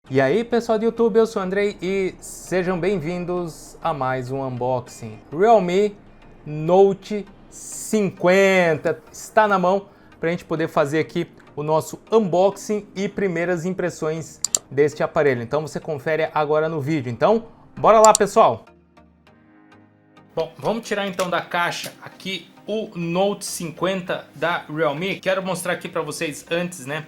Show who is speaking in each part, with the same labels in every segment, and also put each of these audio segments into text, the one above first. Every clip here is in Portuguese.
Speaker 1: E aí pessoal do YouTube, eu sou o Andrei e sejam bem-vindos a mais um unboxing. Realme Note 50 está na mão para a gente poder fazer aqui o nosso unboxing e primeiras impressões deste aparelho. Então você confere agora no vídeo. Então, bora lá pessoal! Bom, vamos tirar então da caixa aqui o Note 50 da Realme. Quero mostrar aqui para vocês antes, né?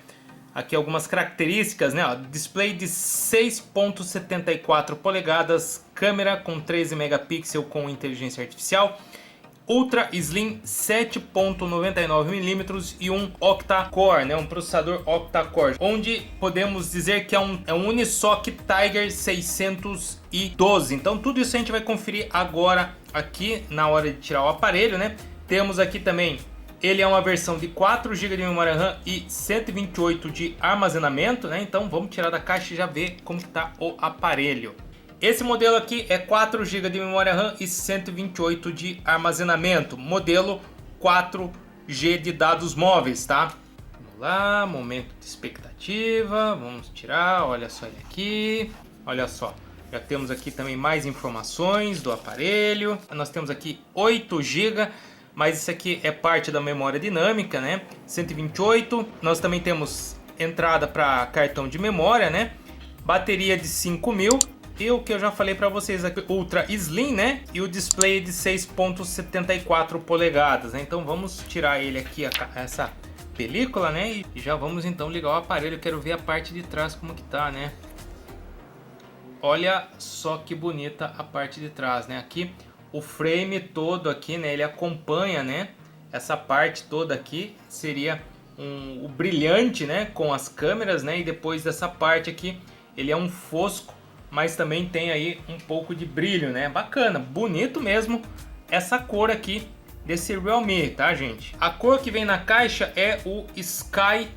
Speaker 1: Aqui algumas características, né? Ó, display de 6.74 polegadas, câmera com 13 megapixels com inteligência artificial, Ultra Slim 7.99mm e um octa-core, né? Um processador octa-core, onde podemos dizer que é um Unisoc Tiger 612. Então tudo isso a gente vai conferir agora aqui na hora de tirar o aparelho, né? Temos aqui também, ele é uma versão de 4 GB de memória RAM e 128 de armazenamento, né? Então vamos tirar da caixa e já ver como está o aparelho. Esse modelo aqui é 4 GB de memória RAM e 128 de armazenamento, modelo 4G de dados móveis, tá? Vamos lá, momento de expectativa, vamos tirar, olha só ele aqui, olha só. Já temos aqui também mais informações do aparelho, nós temos aqui 8 GB, mas isso aqui é parte da memória dinâmica, né? 128, nós também temos entrada para cartão de memória, né? Bateria de 5000. E o que eu já falei para vocês aqui, Ultra Slim, né? E o display de 6.74 polegadas, né? Então vamos tirar ele aqui, essa película, né? E já vamos então ligar o aparelho. Eu quero ver a parte de trás como que tá, né? Olha só que bonita a parte de trás, né? Aqui o frame todo aqui, né? Ele acompanha, né? Essa parte toda aqui seria o brilhante, né? Com as câmeras, né? E depois dessa parte aqui, ele é um fosco, mas também tem aí um pouco de brilho, né? Bacana, bonito mesmo essa cor aqui desse Realme, tá, gente? A cor que vem na caixa é o Sky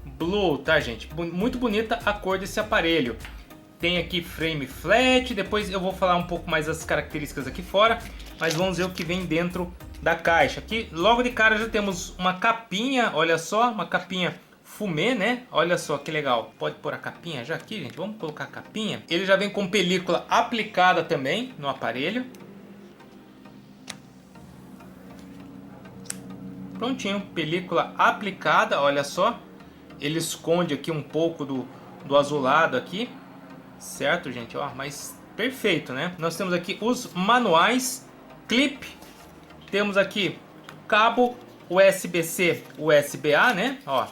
Speaker 1: Blue, tá, gente? Muito bonita a cor desse aparelho. Tem aqui frame flat, depois eu vou falar um pouco mais das características aqui fora, mas vamos ver o que vem dentro da caixa. Aqui, logo de cara, já temos uma capinha, olha só, uma capinha fumê, né? Olha só que legal. Pode pôr a capinha já aqui, gente? Vamos colocar a capinha. Ele já vem com película aplicada também no aparelho. Prontinho, película aplicada, olha só. Ele esconde aqui um pouco do azulado aqui. Certo, gente? Ó, mas perfeito, né? Nós temos aqui os manuais, clip. Temos aqui cabo USB-C, USB-A, né? Ó,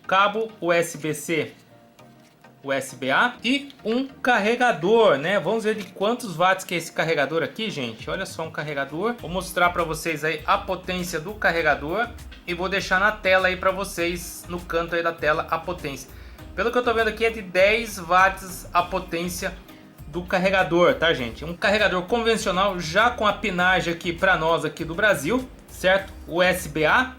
Speaker 1: cabo USB-C, USB-A e um carregador, né? Vamos ver de quantos watts que é esse carregador aqui, gente. Olha só, um carregador. Vou mostrar para vocês aí a potência do carregador e vou deixar na tela aí para vocês, no canto aí da tela, a potência. Pelo que eu tô vendo aqui é de 10 watts a potência do carregador, tá, gente? Um carregador convencional já com a pinagem aqui para nós aqui do Brasil, certo? USB-A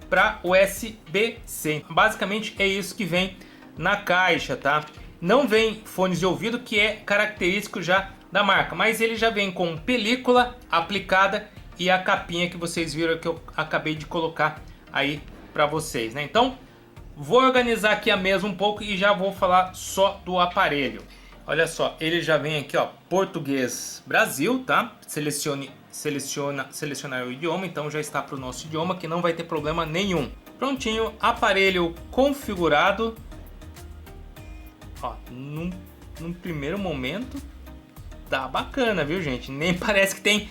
Speaker 1: para USB-C. Basicamente é isso que vem na caixa, tá? Não vem fones de ouvido, que é característico já da marca, mas ele já vem com película aplicada e a capinha que vocês viram que eu acabei de colocar aí para vocês, né? Então, vou organizar aqui a mesa um pouco e já vou falar só do aparelho. Olha só, ele já vem aqui, ó, português Brasil, tá? Selecionar o idioma, então já está para o nosso idioma, que não vai ter problema nenhum. Prontinho, aparelho configurado. Ó, num primeiro momento tá bacana, viu, gente? Nem parece que tem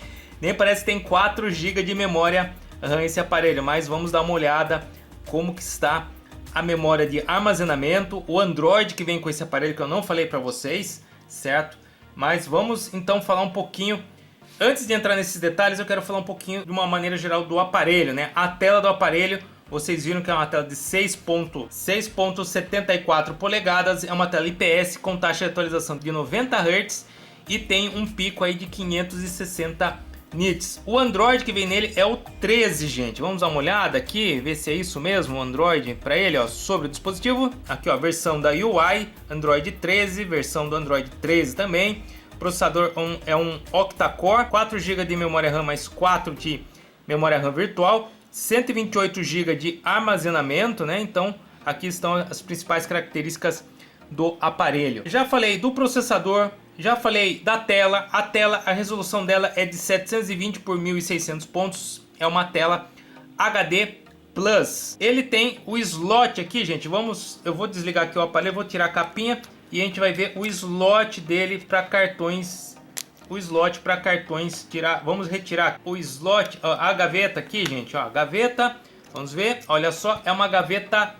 Speaker 1: 4 GB de memória RAM esse aparelho, mas vamos dar uma olhada como que está a memória de armazenamento, o Android que vem com esse aparelho que eu não falei para vocês, certo? Mas vamos então falar um pouquinho. Antes de entrar nesses detalhes, eu quero falar um pouquinho de uma maneira geral do aparelho, né? A tela do aparelho, vocês viram que é uma tela de 6.74 polegadas, é uma tela IPS com taxa de atualização de 90 Hz e tem um pico aí de 560 nits. O Android que vem nele é o 13, gente. Vamos dar uma olhada aqui, ver se é isso mesmo, o Android para ele, ó, sobre o dispositivo. Aqui, ó, versão da UI, Android 13, versão do Android 13 também. Processador é um octa-core, 4 GB de memória RAM mais 4 de memória RAM virtual, 128 GB de armazenamento, né? Então, aqui estão as principais características do aparelho. Já falei do processador, já falei da tela. A tela, a resolução dela é de 720 por 1600 pontos. É uma tela HD Plus. Ele tem o slot aqui, gente. Eu vou desligar aqui o aparelho, vou tirar a capinha e a gente vai ver o slot dele para cartões. O slot para cartões, vamos retirar o slot, ó, a gaveta aqui, gente, ó, gaveta. Vamos ver, olha só, é uma gaveta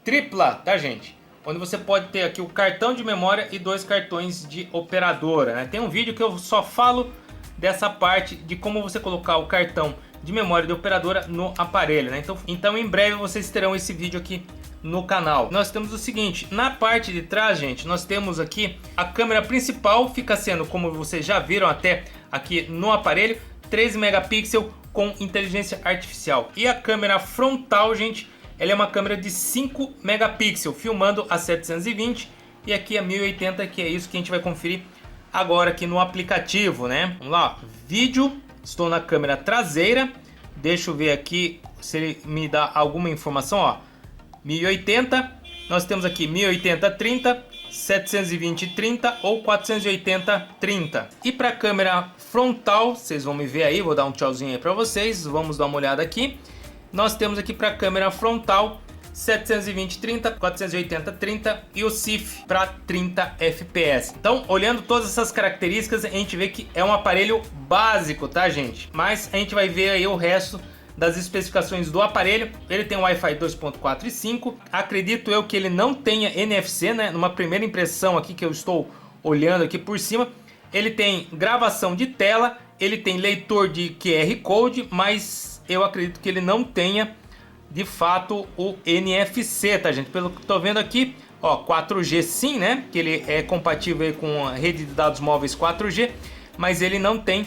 Speaker 1: tripla, tá, gente? Onde você pode ter aqui o cartão de memória e 2 cartões de operadora, né? Tem um vídeo que eu só falo dessa parte de como você colocar o cartão de memória de operadora no aparelho, né? Então em breve vocês terão esse vídeo aqui no canal. Nós temos o seguinte, na parte de trás, gente, nós temos aqui a câmera principal, fica sendo, como vocês já viram até aqui no aparelho, 13 megapixels com inteligência artificial. E a câmera frontal, gente, ela é uma câmera de 5 megapixels, filmando a 720 e aqui a 1080, que é isso que a gente vai conferir agora aqui no aplicativo, né? Vamos lá, ó. Vídeo, estou na câmera traseira, deixa eu ver aqui se ele me dá alguma informação, ó. 1080, nós temos aqui 1080-30, 720-30 ou 480-30. E para a câmera frontal, vocês vão me ver aí, vou dar um tchauzinho aí para vocês, vamos dar uma olhada aqui. Nós temos aqui para a câmera frontal 720-30, 480-30 e o CIF para 30 fps. Então, olhando todas essas características, a gente vê que é um aparelho básico, tá, gente? Mas a gente vai ver aí o resto das especificações do aparelho. Ele tem Wi-Fi 2.4 e 5. Acredito eu que ele não tenha NFC, né? Numa primeira impressão aqui que eu estou olhando aqui por cima, ele tem gravação de tela, ele tem leitor de QR Code, mas eu acredito que ele não tenha de fato o NFC, tá, gente? Pelo que eu tô vendo aqui, ó, 4G sim, né? Que ele é compatível aí com a rede de dados móveis 4G, mas ele não tem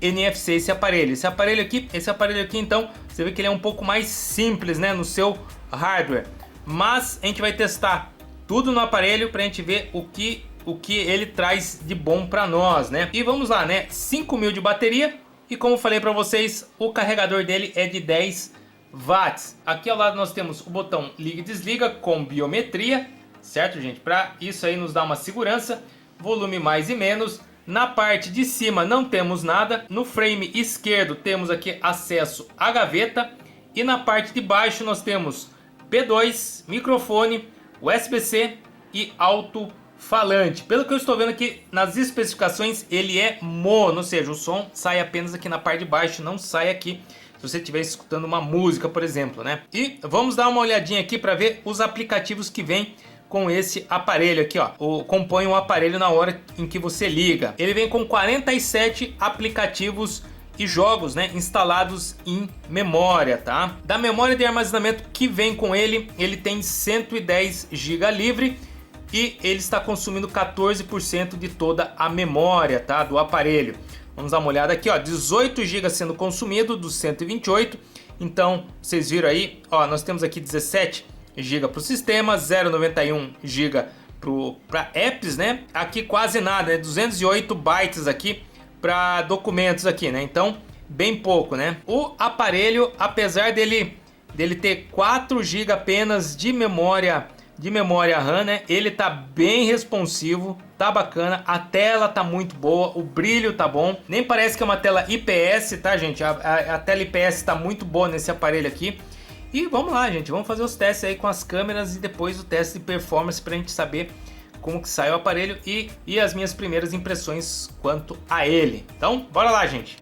Speaker 1: NFC esse aparelho. Esse aparelho aqui, então, você vê que ele é um pouco mais simples, né, no seu hardware. Mas a gente vai testar tudo no aparelho pra gente ver o que ele traz de bom pra nós, né? E vamos lá, né? 5.000 de bateria e como eu falei pra vocês, o carregador dele é de 10 watts. Aqui ao lado nós temos o botão liga e desliga com biometria, certo, gente? Pra isso aí nos dá uma segurança, volume mais e menos. Na parte de cima não temos nada. No frame esquerdo temos aqui acesso à gaveta. E na parte de baixo nós temos P2, microfone, USB-C e alto-falante. Pelo que eu estou vendo aqui nas especificações, ele é mono, ou seja, o som sai apenas aqui na parte de baixo, não sai aqui se você estiver escutando uma música, por exemplo, né? E vamos dar uma olhadinha aqui para ver os aplicativos que vem com esse aparelho aqui, ó. Compõe o aparelho na hora em que você liga. Ele vem com 47 aplicativos e jogos, né, instalados em memória, tá? Da memória de armazenamento que vem com ele, ele tem 110 GB livre e ele está consumindo 14% de toda a memória, tá, do aparelho. Vamos dar uma olhada aqui, ó, 18 GB sendo consumido dos 128. Então, vocês viram aí, ó, nós temos aqui 17 GB para o sistema, 0,91 GB para apps, né? Aqui quase nada, né? 208 bytes aqui para documentos aqui, né? Então, bem pouco, né? O aparelho, apesar dele ter 4 GB apenas de memória RAM, né? Ele tá bem responsivo, tá bacana, a tela tá muito boa, o brilho tá bom, nem parece que é uma tela IPS, tá, gente? A tela IPS tá muito boa nesse aparelho aqui. E vamos lá, gente, vamos fazer os testes aí com as câmeras e depois o teste de performance pra gente saber como que sai o aparelho e as minhas primeiras impressões quanto a ele. Então, bora lá, gente!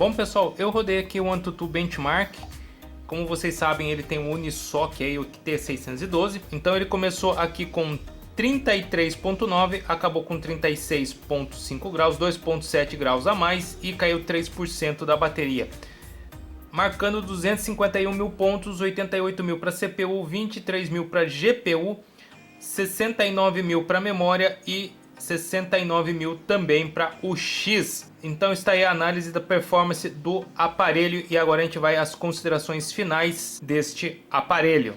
Speaker 1: Bom pessoal, eu rodei aqui o AnTuTu Benchmark. Como vocês sabem, ele tem o Unisoc aí, o T612. Então ele começou aqui com 33.9, acabou com 36.5 graus, 2.7 graus a mais e caiu 3% da bateria. Marcando 251 mil pontos, 88 mil para CPU, 23 mil para GPU, 69 mil para memória e 69 mil também para o X. Então está aí a análise da performance do aparelho e agora a gente vai às considerações finais deste aparelho.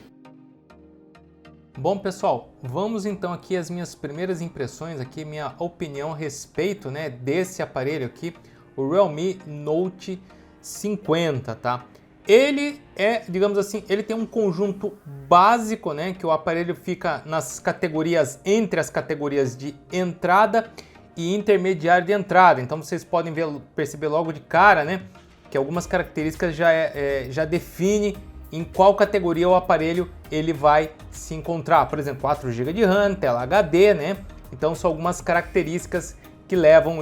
Speaker 1: Bom pessoal, vamos então aqui às minhas primeiras impressões, aqui minha opinião a respeito, né, desse aparelho aqui, o Realme Note 50, tá? Ele é, digamos assim, ele tem um conjunto básico, né, que o aparelho fica nas categorias, entre as categorias de entrada e intermediário de entrada. Então vocês podem perceber logo de cara, né, que algumas características já define em qual categoria o aparelho ele vai se encontrar. Por exemplo, 4 GB de RAM, tela HD, né? Então são algumas características que levam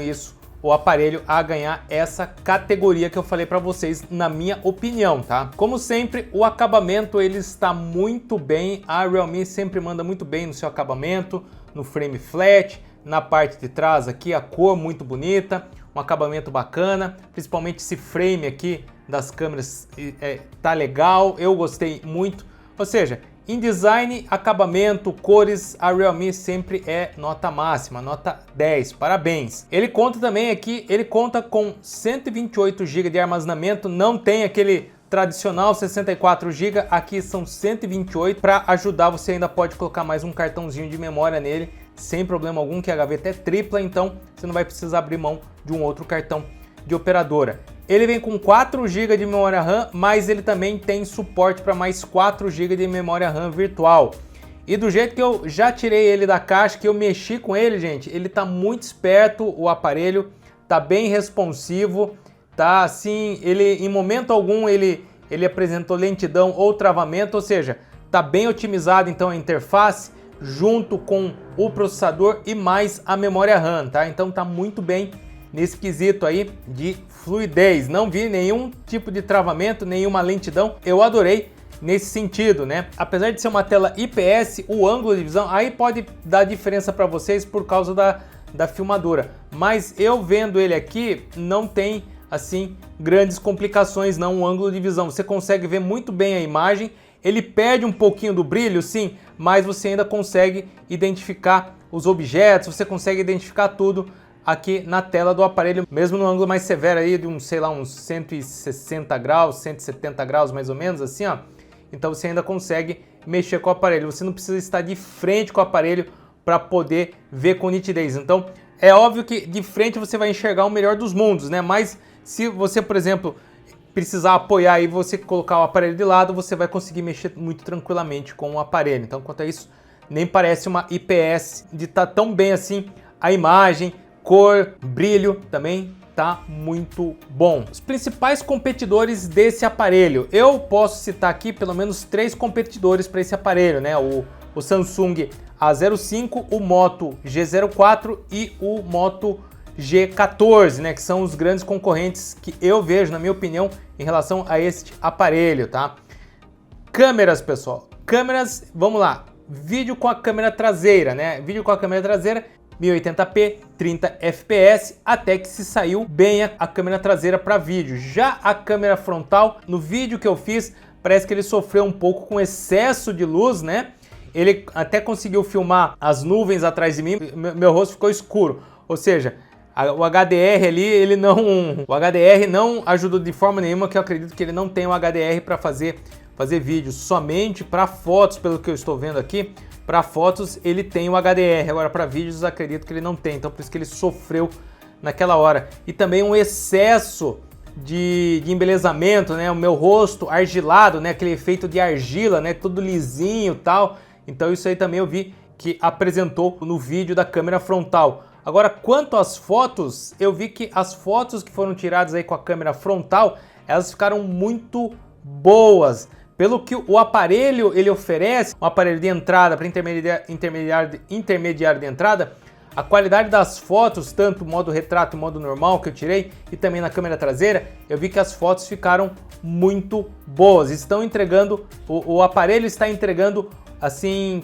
Speaker 1: o aparelho a ganhar essa categoria que eu falei para vocês, na minha opinião, tá? Como sempre, o acabamento ele está muito bem. A Realme sempre manda muito bem no seu acabamento, no frame flat, na parte de trás aqui, a cor muito bonita, um acabamento bacana, principalmente esse frame aqui das câmeras tá legal, eu gostei muito. Ou seja, em design, acabamento, cores, a Realme sempre é nota máxima, nota 10, parabéns. Ele conta também aqui, ele conta com 128 GB de armazenamento, não tem aquele tradicional 64 GB, aqui são 128, para ajudar você ainda pode colocar mais um cartãozinho de memória nele, sem problema algum, que a gaveta é tripla, então você não vai precisar abrir mão de um outro cartão de operadora. Ele vem com 4 GB de memória RAM, mas ele também tem suporte para mais 4 GB de memória RAM virtual. E do jeito que eu já tirei ele da caixa, que eu mexi com ele, gente, ele tá muito esperto, o aparelho tá bem responsivo, tá assim, ele em momento algum ele apresentou lentidão ou travamento, ou seja, tá bem otimizado então a interface junto com o processador e mais a memória RAM, tá? Então tá muito bem nesse quesito aí de fluidez. Não vi nenhum tipo de travamento, nenhuma lentidão. Eu adorei nesse sentido, né? Apesar de ser uma tela IPS, o ângulo de visão aí pode dar diferença para vocês por causa da filmadora. Mas eu vendo ele aqui, não tem assim grandes complicações não, o ângulo de visão. Você consegue ver muito bem a imagem. Ele perde um pouquinho do brilho, sim, mas você ainda consegue identificar os objetos, você consegue identificar tudo aqui na tela do aparelho, mesmo no ângulo mais severo aí de sei lá, uns 160 graus, 170 graus mais ou menos, assim, ó. Então você ainda consegue mexer com o aparelho, você não precisa estar de frente com o aparelho para poder ver com nitidez. Então é óbvio que de frente você vai enxergar o melhor dos mundos, né? Mas se você, por exemplo, precisar apoiar e você colocar o aparelho de lado, você vai conseguir mexer muito tranquilamente com o aparelho. Então quanto a isso, nem parece uma IPS de estar tão bem assim a imagem, cor, brilho também tá muito bom. Os principais competidores desse aparelho, eu posso citar aqui pelo menos 3 competidores para esse aparelho, né? O Samsung A05, o Moto G04 e o Moto G14, né? Que são os grandes concorrentes que eu vejo, na minha opinião, em relação a este aparelho, tá? Câmeras, pessoal. Câmeras, vamos lá. Vídeo com a câmera traseira, né? Vídeo com a câmera traseira 1080p, 30 fps, até que se saiu bem a câmera traseira para vídeo. Já a câmera frontal, no vídeo que eu fiz, parece que ele sofreu um pouco com excesso de luz, né? Ele até conseguiu filmar as nuvens atrás de mim, meu rosto ficou escuro. Ou seja, o HDR ali, o HDR não ajudou de forma nenhuma, que eu acredito que ele não tem o HDR para fazer vídeo, somente para fotos, pelo que eu estou vendo aqui. Para fotos ele tem o HDR, agora para vídeos acredito que ele não tem, então por isso que ele sofreu naquela hora. E também um excesso de embelezamento, né? O meu rosto argilado, né? Aquele efeito de argila, né? Todo lisinho e tal. Então isso aí também eu vi que apresentou no vídeo da câmera frontal. Agora, quanto às fotos, eu vi que as fotos que foram tiradas aí com a câmera frontal, elas ficaram muito boas. Pelo que o aparelho ele oferece, um aparelho de entrada para intermediário de entrada, A qualidade das fotos, tanto modo retrato e modo normal que eu tirei e também na câmera traseira, eu vi que as fotos ficaram muito boas. Estão entregando, o aparelho está entregando assim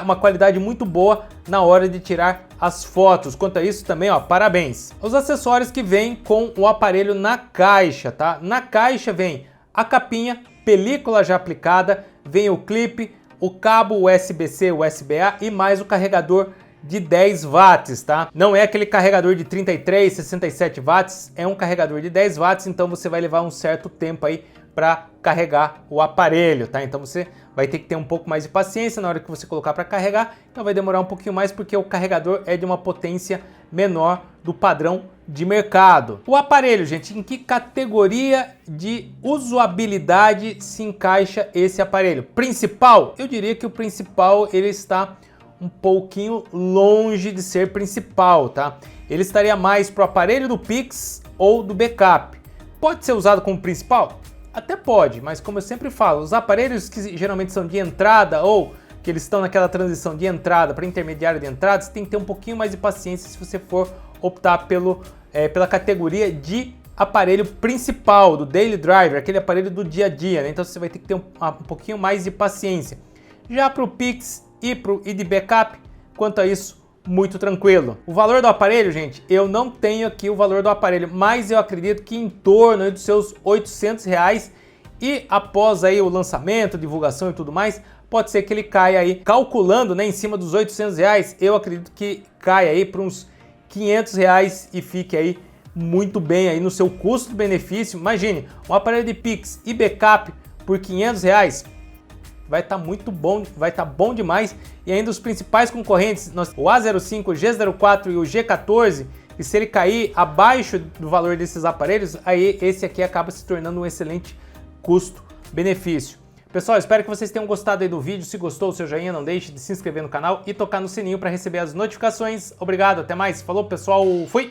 Speaker 1: uma qualidade muito boa na hora de tirar as fotos. Quanto a isso também, ó, parabéns. Os acessórios que vêm com o aparelho na caixa, tá? Na caixa vem a capinha, película já aplicada, vem o clipe, o cabo USB-C, USB-A e mais o carregador de 10 watts, tá? Não é aquele carregador de 33, 67 watts, é um carregador de 10 watts, então você vai levar um certo tempo aí para carregar o aparelho, tá? Então você vai ter que ter um pouco mais de paciência na hora que você colocar para carregar, então vai demorar um pouquinho mais porque o carregador é de uma potência menor do padrão de mercado. O aparelho, gente, em que categoria de usabilidade se encaixa esse aparelho? Principal? Eu diria que o principal ele está um pouquinho longe de ser principal, tá? Ele estaria mais para o aparelho do Pix ou do backup. Pode ser usado como principal? Até pode, mas como eu sempre falo, os aparelhos que geralmente são de entrada ou que eles estão naquela transição de entrada para intermediário de entrada, você tem que ter um pouquinho mais de paciência se você for optar pela categoria de aparelho principal, do daily driver, aquele aparelho do dia a dia, né? Então você vai ter que ter um pouquinho mais de paciência. Já para o Pix e de backup, quanto a isso, muito tranquilo. O valor do aparelho, gente, eu não tenho aqui o valor do aparelho, mas eu acredito que em torno aí dos seus R$800 e após aí o lançamento, divulgação e tudo mais, pode ser que ele caia aí, calculando, né, em cima dos R$800, eu acredito que caia aí para uns R$500 e fique aí muito bem aí no seu custo-benefício. Imagine, um aparelho de Pix e backup por R$500, vai estar muito bom, vai estar bom demais. E ainda os principais concorrentes, o A05, o G04 e o G14, e se ele cair abaixo do valor desses aparelhos, aí esse aqui acaba se tornando um excelente custo-benefício. Pessoal, espero que vocês tenham gostado aí do vídeo. Se gostou, seu joinha, não deixe de se inscrever no canal e tocar no sininho para receber as notificações. Obrigado, até mais. Falou, pessoal. Fui!